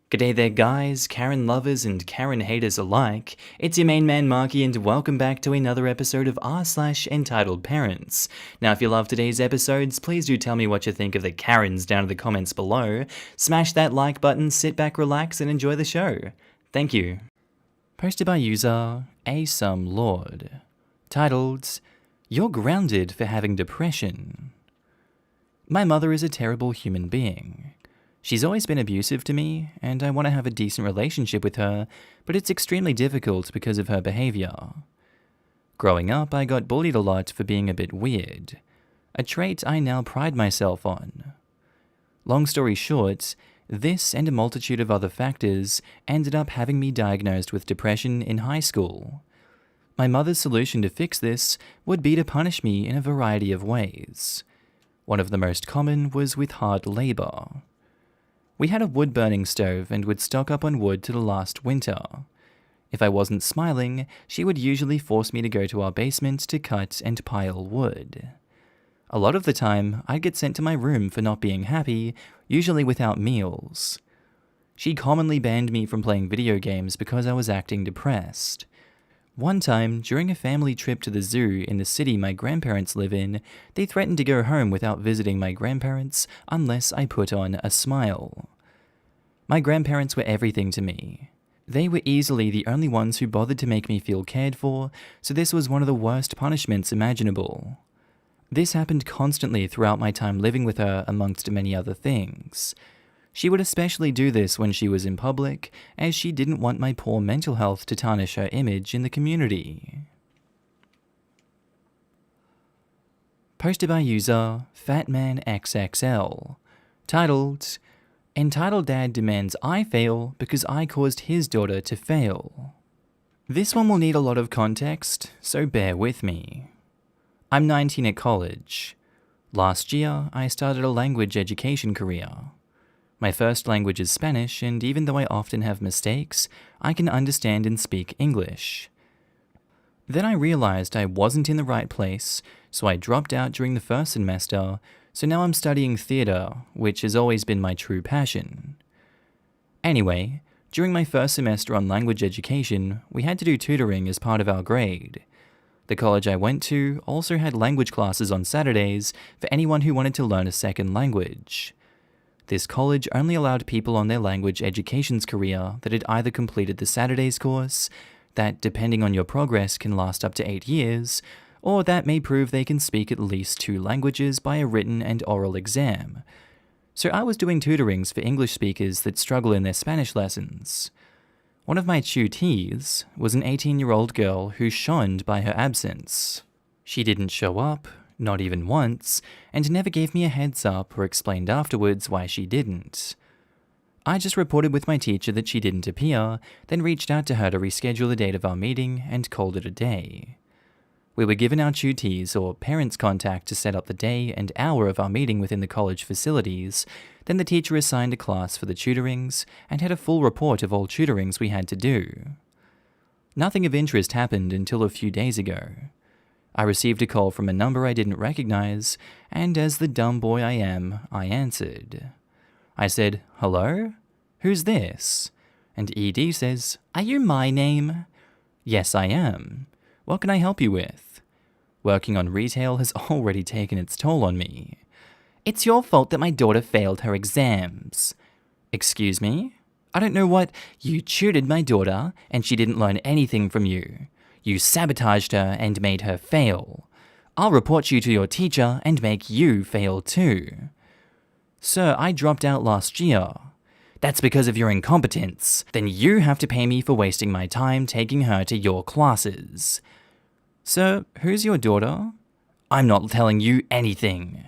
G'day there guys, Karen lovers and Karen haters alike. It's your main man Markee and welcome back to another episode of r/Entitled Parents. Now if you love today's episodes, please do tell me what you think of the Karens down in the comments below. Smash that like button, sit back, relax and enjoy the show. Thank you. Posted by user ASomeLord. Titled, You're Grounded for Having Depression. My mother is a terrible human being. She's always been abusive to me, and I want to have a decent relationship with her, but it's extremely difficult because of her behavior. Growing up, I got bullied a lot for being a bit weird, a trait I now pride myself on. Long story short, this and a multitude of other factors ended up having me diagnosed with depression in high school. My mother's solution to fix this would be to punish me in a variety of ways. One of the most common was with hard labor. We had a wood-burning stove and would stock up on wood to the last winter. If I wasn't smiling, she would usually force me to go to our basement to cut and pile wood. A lot of the time, I'd get sent to my room for not being happy, usually without meals. She commonly banned me from playing video games because I was acting depressed. One time, during a family trip to the zoo in the city my grandparents live in, they threatened to go home without visiting my grandparents unless I put on a smile. My grandparents were everything to me. They were easily the only ones who bothered to make me feel cared for, so this was one of the worst punishments imaginable. This happened constantly throughout my time living with her amongst many other things. She would especially do this when she was in public, as she didn't want my poor mental health to tarnish her image in the community. Posted by user FatmanXXL. Titled, Entitled Dad Demands I Fail Because I Caused His Daughter to Fail. This one will need a lot of context, so bear with me. I'm 19 at college. Last year, I started a language education career. My first language is Spanish, and even though I often have mistakes, I can understand and speak English. Then I realized I wasn't in the right place, so I dropped out during the first semester, so now I'm studying theatre, which has always been my true passion. Anyway, during my first semester on language education, we had to do tutoring as part of our grade. The college I went to also had language classes on Saturdays for anyone who wanted to learn a second language. This college only allowed people on their language education's career that had either completed the Saturdays course, that depending on your progress can last up to 8 years, or that may prove they can speak at least 2 languages by a written and oral exam. So I was doing tutorings for English speakers that struggle in their Spanish lessons. One of my tutees was an 18-year-old girl who shunned by her absence. She didn't show up, not even once, and never gave me a heads up or explained afterwards why she didn't. I just reported with my teacher that she didn't appear, then reached out to her to reschedule the date of our meeting and called it a day. We were given our tutees or parents' contact to set up the day and hour of our meeting within the college facilities, then the teacher assigned a class for the tutorings and had a full report of all tutorings we had to do. Nothing of interest happened until a few days ago. I received a call from a number I didn't recognize, and as the dumb boy I am, I answered. I said, "Hello? Who's this?" And ED says, "Are you my name?" "Yes, I am. What can I help you with?" Working on retail has already taken its toll on me. "It's your fault that my daughter failed her exams." "Excuse me? I don't know what—" "You tutored my daughter, and she didn't learn anything from you. You sabotaged her and made her fail. I'll report you to your teacher and make you fail too." "Sir, I dropped out last year." "That's because of your incompetence. Then you have to pay me for wasting my time taking her to your classes." "Sir, who's your daughter?" "I'm not telling you anything."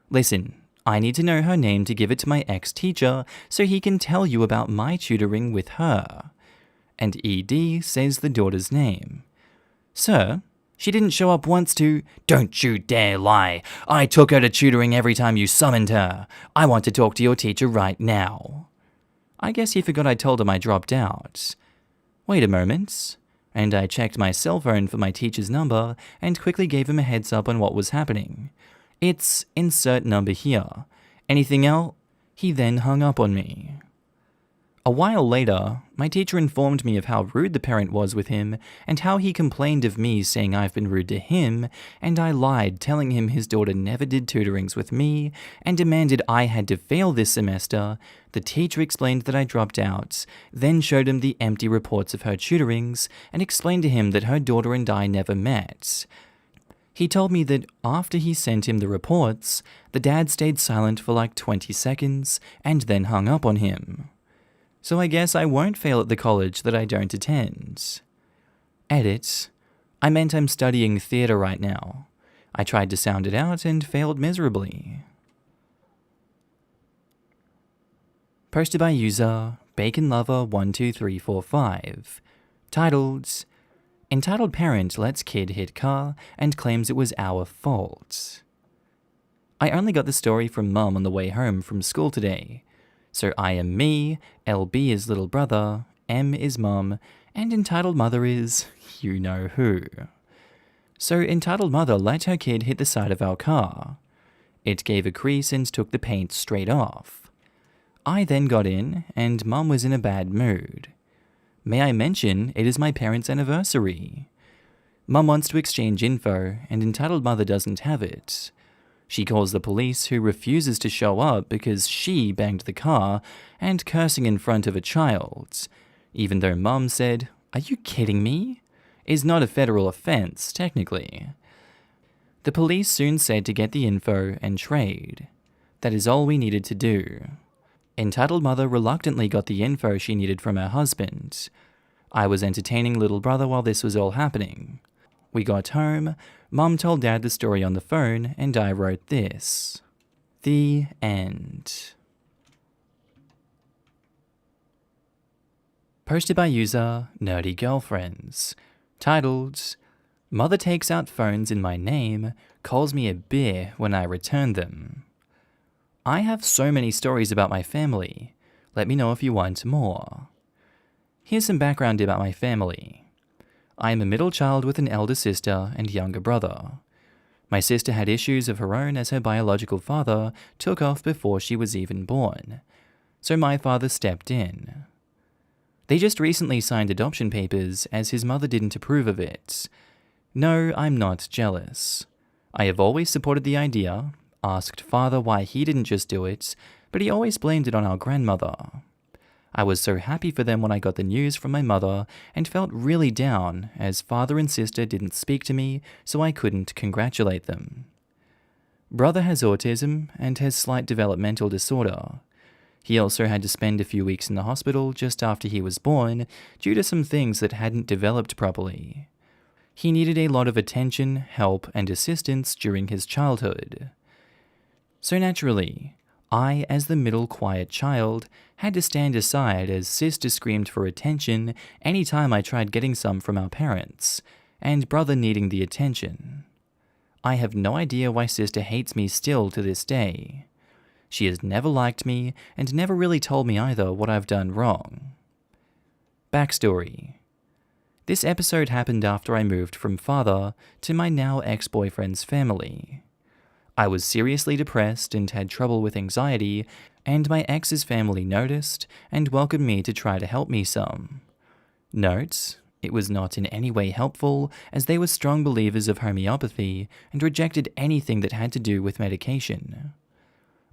"Listen, I need to know her name to give it to my ex-teacher so he can tell you about my tutoring with her." And ED says the daughter's name. "Sir, she didn't show up once to—" "Don't you dare lie! I took her to tutoring every time you summoned her. I want to talk to your teacher right now." I guess he forgot I told him I dropped out. Wait a moment. And I checked my cell phone for my teacher's number and quickly gave him a heads up on what was happening. It's insert number here. Anything else? He then hung up on me. A while later, my teacher informed me of how rude the parent was with him and how he complained of me saying I've been rude to him, and I lied telling him his daughter never did tutorings with me and demanded I had to fail this semester. The teacher explained that I dropped out, then showed him the empty reports of her tutorings and explained to him that her daughter and I never met. He told me that after he sent him the reports, the dad stayed silent for like 20 seconds and then hung up on him. So I guess I won't fail at the college that I don't attend. Edit. I meant I'm studying theatre right now. I tried to sound it out and failed miserably. Posted by user BaconLover12345. Titled, Entitled Parent Lets Kid Hit Car and Claims It Was Our Fault. I only got the story from Mum on the way home from school today. So I am me, LB is little brother, M is Mum, and Entitled Mother is you know who. So Entitled Mother let her kid hit the side of our car. It gave a crease and took the paint straight off. I then got in, and Mum was in a bad mood. May I mention, it is my parents' anniversary. Mum wants to exchange info, and Entitled Mother doesn't have it. She calls the police, who refuses to show up because she banged the car and cursing in front of a child, even though Mum said, "Are you kidding me?" is not a federal offense, technically. The police soon said to get the info and trade. That is all we needed to do. Entitled Mother reluctantly got the info she needed from her husband. I was entertaining little brother while this was all happening. We got home, Mum told Dad the story on the phone, and I wrote this. The end. Posted by user Nerdy Girlfriends. Titled, Mother Takes Out Phones in My Name, Calls Me a Beer When I Return Them. I have so many stories about my family. Let me know if you want more. Here's some background about my family. I am a middle child with an elder sister and younger brother. My sister had issues of her own as her biological father took off before she was even born, so my father stepped in. They just recently signed adoption papers as his mother didn't approve of it. No, I'm not jealous. I have always supported the idea, asked father why he didn't just do it, but he always blamed it on our grandmother. I was so happy for them when I got the news from my mother and felt really down as father and sister didn't speak to me, so I couldn't congratulate them. Brother has autism and has slight developmental disorder. He also had to spend a few weeks in the hospital just after he was born due to some things that hadn't developed properly. He needed a lot of attention, help, and assistance during his childhood. So naturally, I, as the middle quiet child, had to stand aside as sister screamed for attention any time I tried getting some from our parents, and brother needing the attention. I have no idea why sister hates me still to this day. She has never liked me and never really told me either what I've done wrong. Backstory. This episode happened after I moved from father to my now ex-boyfriend's family. I was seriously depressed and had trouble with anxiety, and my ex's family noticed and welcomed me to try to help me some. Note, it was not in any way helpful, as they were strong believers of homeopathy and rejected anything that had to do with medication.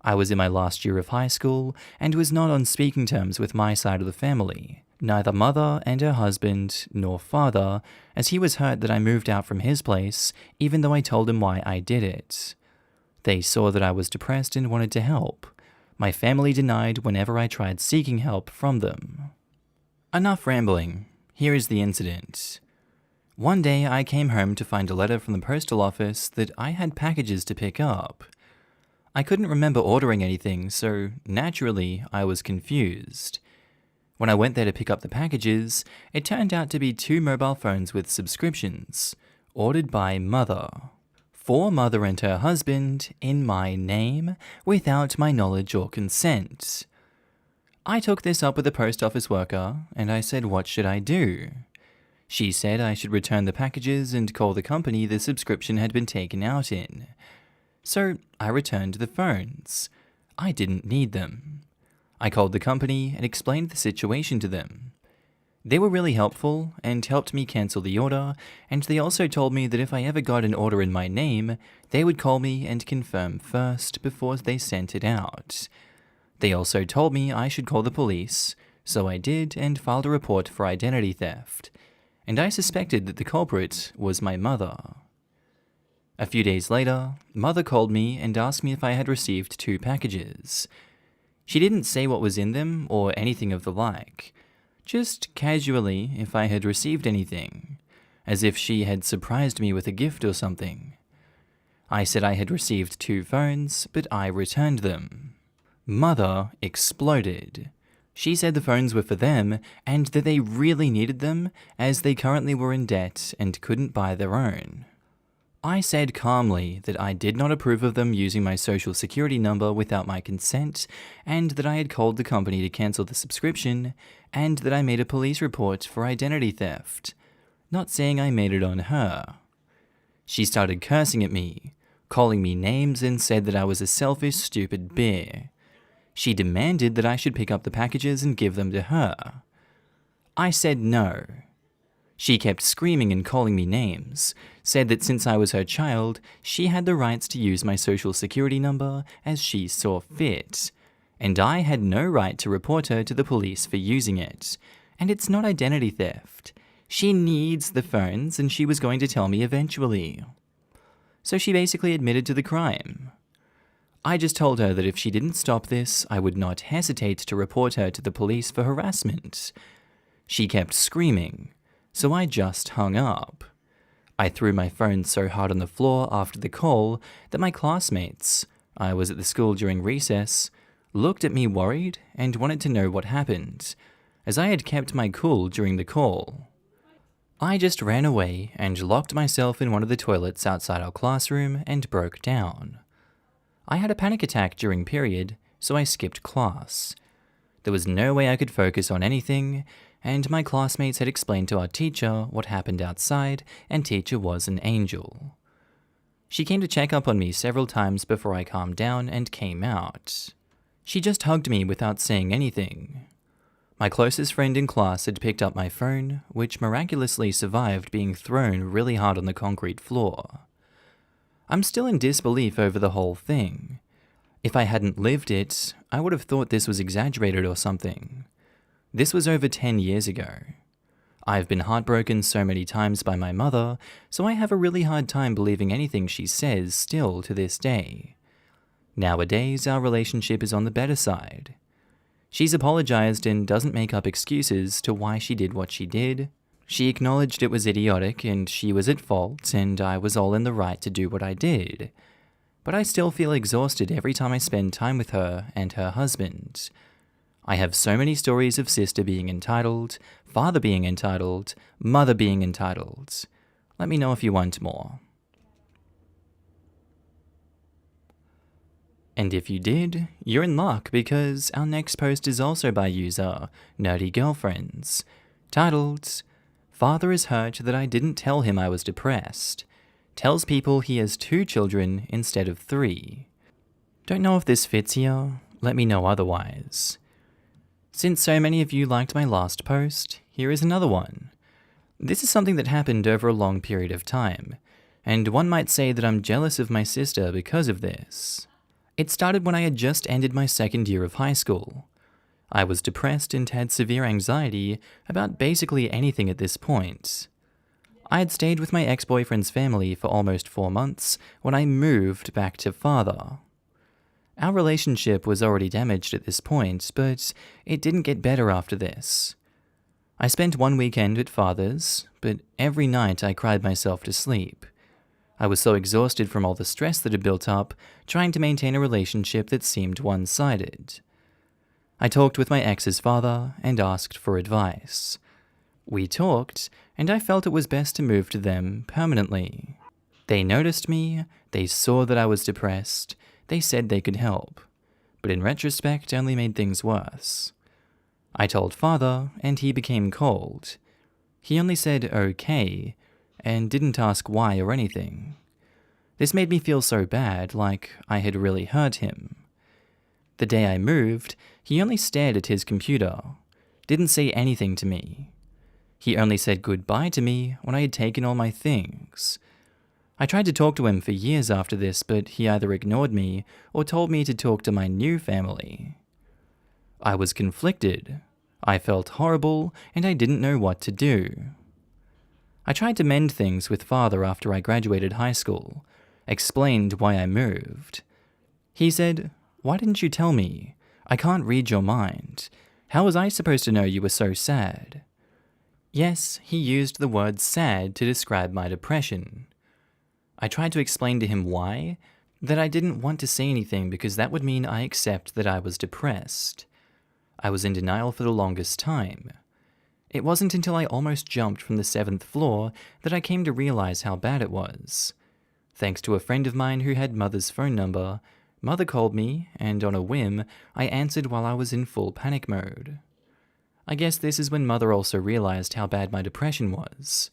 I was in my last year of high school and was not on speaking terms with my side of the family, neither mother and her husband nor father, as he was hurt that I moved out from his place, even though I told him why I did it. They saw that I was depressed and wanted to help. My family denied whenever I tried seeking help from them. Enough rambling. Here is the incident. One day I came home to find a letter from the postal office that I had packages to pick up. I couldn't remember ordering anything, so naturally I was confused. When I went there to pick up the packages, it turned out to be 2 mobile phones with subscriptions, ordered by Mother. For Mother and her husband, in my name, without my knowledge or consent. I took this up with the post office worker, and I said, what should I do? She said I should return the packages and call the company the subscription had been taken out in. So I returned the phones. I didn't need them. I called the company and explained the situation to them. They were really helpful and helped me cancel the order, and they also told me that if I ever got an order in my name, they would call me and confirm first before they sent it out. They also told me I should call the police, so I did and filed a report for identity theft, and I suspected that the culprit was my mother. A few days later, Mother called me and asked me if I had received 2 packages. She didn't say what was in them or anything of the like, just casually if I had received anything, as if she had surprised me with a gift or something. I said I had received 2 phones, but I returned them. Mother exploded. She said the phones were for them and that they really needed them as they currently were in debt and couldn't buy their own. I said calmly that I did not approve of them using my social security number without my consent, and that I had called the company to cancel the subscription, and that I made a police report for identity theft, not saying I made it on her. She started cursing at me, calling me names, and said that I was a selfish, stupid bear. She demanded that I should pick up the packages and give them to her. I said no. She kept screaming and calling me names, said that since I was her child, she had the rights to use my social security number as she saw fit, and I had no right to report her to the police for using it, and it's not identity theft. She needs the phones and she was going to tell me eventually. So she basically admitted to the crime. I just told her that if she didn't stop this, I would not hesitate to report her to the police for harassment. She kept screaming, so I just hung up. I threw my phone so hard on the floor after the call that my classmates, I was at the school during recess, looked at me worried and wanted to know what happened, as I had kept my cool during the call. I just ran away and locked myself in one of the toilets outside our classroom and broke down. I had a panic attack during period, so I skipped class. There was no way I could focus on anything, and my classmates had explained to our teacher what happened outside, and teacher was an angel. She came to check up on me several times before I calmed down and came out. She just hugged me without saying anything. My closest friend in class had picked up my phone, which miraculously survived being thrown really hard on the concrete floor. I'm still in disbelief over the whole thing. If I hadn't lived it, I would have thought this was exaggerated or something. This was over 10 years ago. I've been heartbroken so many times by my mother, so I have a really hard time believing anything she says still to this day. Nowadays, our relationship is on the better side. She's apologized and doesn't make up excuses to why she did what she did. She acknowledged it was idiotic and she was at fault and I was all in the right to do what I did. But I still feel exhausted every time I spend time with her and her husband. I have so many stories of sister being entitled, father being entitled, mother being entitled. Let me know if you want more. And if you did, you're in luck because our next post is also by user Nerdy Girlfriends, titled, "Father is hurt that I didn't tell him I was depressed. Tells people he has 2 children instead of 3. Don't know if this fits here, let me know otherwise. Since so many of you liked my last post, here is another one. This is something that happened over a long period of time, and one might say that I'm jealous of my sister because of this. It started when I had just ended my 2nd year of high school. I was depressed and had severe anxiety about basically anything at this point. I had stayed with my ex-boyfriend's family for almost 4 months when I moved back to father. Our relationship was already damaged at this point, but it didn't get better after this. I spent one weekend at father's, but every night I cried myself to sleep. I was so exhausted from all the stress that had built up, trying to maintain a relationship that seemed one-sided. I talked with my ex's father and asked for advice. We talked, and I felt it was best to move to them permanently. They noticed me, they saw that I was depressed, they said they could help, but in retrospect only made things worse. I told father, and he became cold. He only said okay, and didn't ask why or anything. This made me feel so bad, like I had really hurt him. The day I moved, he only stared at his computer, didn't say anything to me. He only said goodbye to me when I had taken all my things. I tried to talk to him for years after this, but he either ignored me or told me to talk to my new family. I was conflicted. I felt horrible, and I didn't know what to do. I tried to mend things with father after I graduated high school, explained why I moved. He said, "Why didn't you tell me? I can't read your mind. How was I supposed to know you were so sad?" Yes, he used the word sad to describe my depression. I tried to explain to him why, that I didn't want to say anything because that would mean I accept that I was depressed. I was in denial for the longest time. It wasn't until I almost jumped from the 7th floor that I came to realize how bad it was. Thanks to a friend of mine who had Mother's phone number, Mother called me, and on a whim, I answered while I was in full panic mode. I guess this is when Mother also realized how bad my depression was.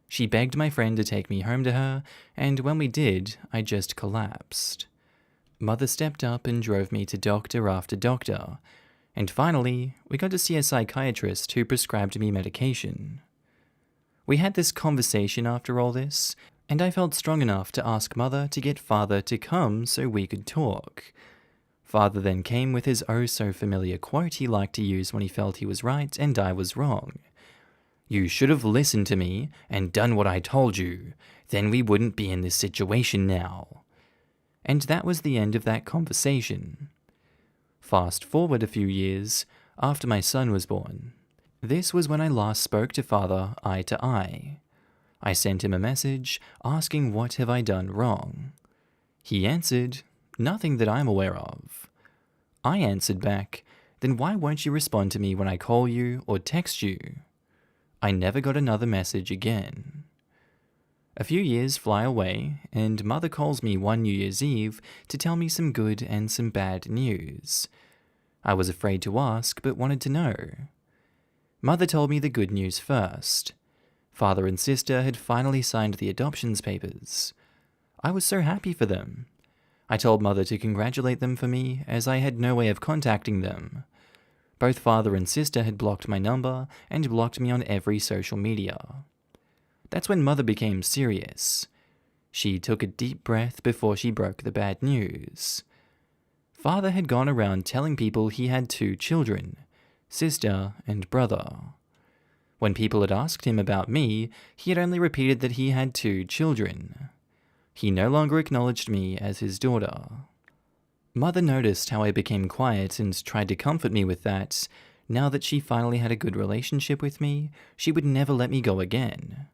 She begged my friend to take me home to her, and when we did, I just collapsed. Mother stepped up and drove me to doctor after doctor, and finally, we got to see a psychiatrist who prescribed me medication. We had this conversation after all this, and I felt strong enough to ask Mother to get Father to come so we could talk. Father then came with his oh-so-familiar quote he liked to use when he felt he was right and I was wrong. "You should have listened to me and done what I told you. Then we wouldn't be in this situation now." And that was the end of that conversation. Fast forward a few years, after my son was born. This was when I last spoke to Father eye to eye. I sent him a message asking what have I done wrong. He answered, "Nothing that I'm aware of." I answered back, "Then why won't you respond to me when I call you or text you?" I never got another message again. A few years fly away, and Mother calls me one New Year's Eve to tell me some good and some bad news. I was afraid to ask, but wanted to know. Mother told me the good news first. Father and sister had finally signed the adoptions papers. I was so happy for them. I told Mother to congratulate them for me, as I had no way of contacting them. Both father and sister had blocked my number and blocked me on every social media. That's when Mother became serious. She took a deep breath before she broke the bad news. Father had gone around telling people he had 2 children, sister and brother. When people had asked him about me, he had only repeated that he had 2 children. He no longer acknowledged me as his daughter. Mother noticed how I became quiet and tried to comfort me with that. Now that she finally had a good relationship with me, she would never let me go again.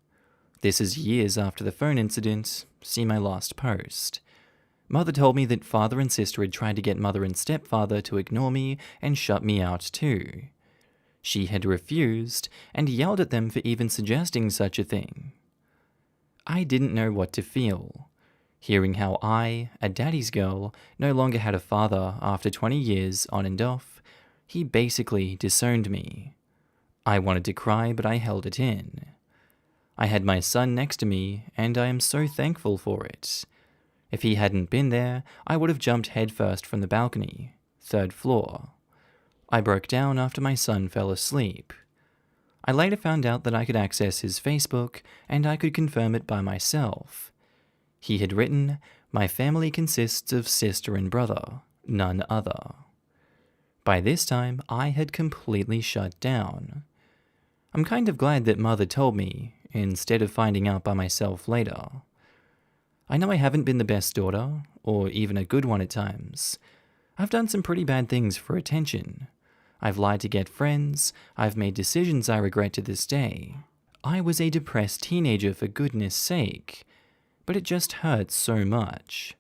This is years after the phone incident. See my last post. Mother told me that father and sister had tried to get mother and stepfather to ignore me and shut me out too. She had refused and yelled at them for even suggesting such a thing. I didn't know what to feel. Hearing how I, a daddy's girl, no longer had a father after 20 years on and off, he basically disowned me. I wanted to cry, but I held it in. I had my son next to me, and I am so thankful for it. If he hadn't been there, I would have jumped headfirst from the balcony, 3rd floor. I broke down after my son fell asleep. I later found out that I could access his Facebook, and I could confirm it by myself. He had written, "My family consists of sister and brother, none other." By this time, I had completely shut down. I'm kind of glad that Mother told me, instead of finding out by myself later. I know I haven't been the best daughter, or even a good one at times. I've done some pretty bad things for attention. I've lied to get friends, I've made decisions I regret to this day. I was a depressed teenager for goodness sake, but it just hurts so much.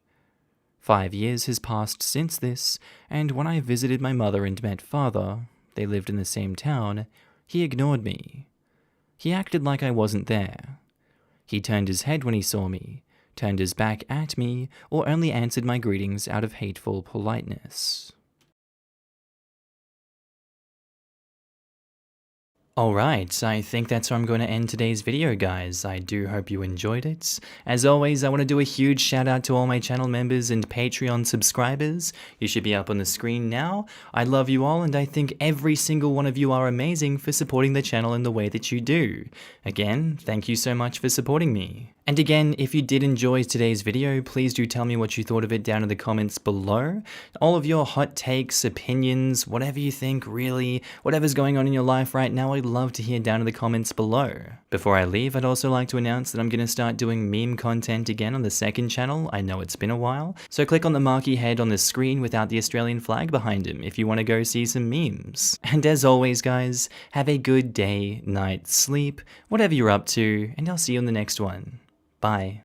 5 years has passed since this, and when I visited my mother and met father, they lived in the same town, he ignored me. He acted like I wasn't there. He turned his head when he saw me, turned his back at me, or only answered my greetings out of hateful politeness. Alright, I think that's where I'm going to end today's video, guys. I do hope you enjoyed it. As always, I want to do a huge shout out to all my channel members and Patreon subscribers. You should be up on the screen now. I love you all, and I think every single one of you are amazing for supporting the channel in the way that you do. Again, thank you so much for supporting me. And again, if you did enjoy today's video, please do tell me what you thought of it down in the comments below. All of your hot takes, opinions, whatever you think, really, whatever's going on in your life right now, I'd love to hear down in the comments below. Before I leave, I'd also like to announce that I'm going to start doing meme content again on the second channel. I know it's been a while, so click on the Markee head on the screen without the Australian flag behind him if you want to go see some memes. And as always, guys, have a good day, night, sleep, whatever you're up to, and I'll see you in the next one. Bye.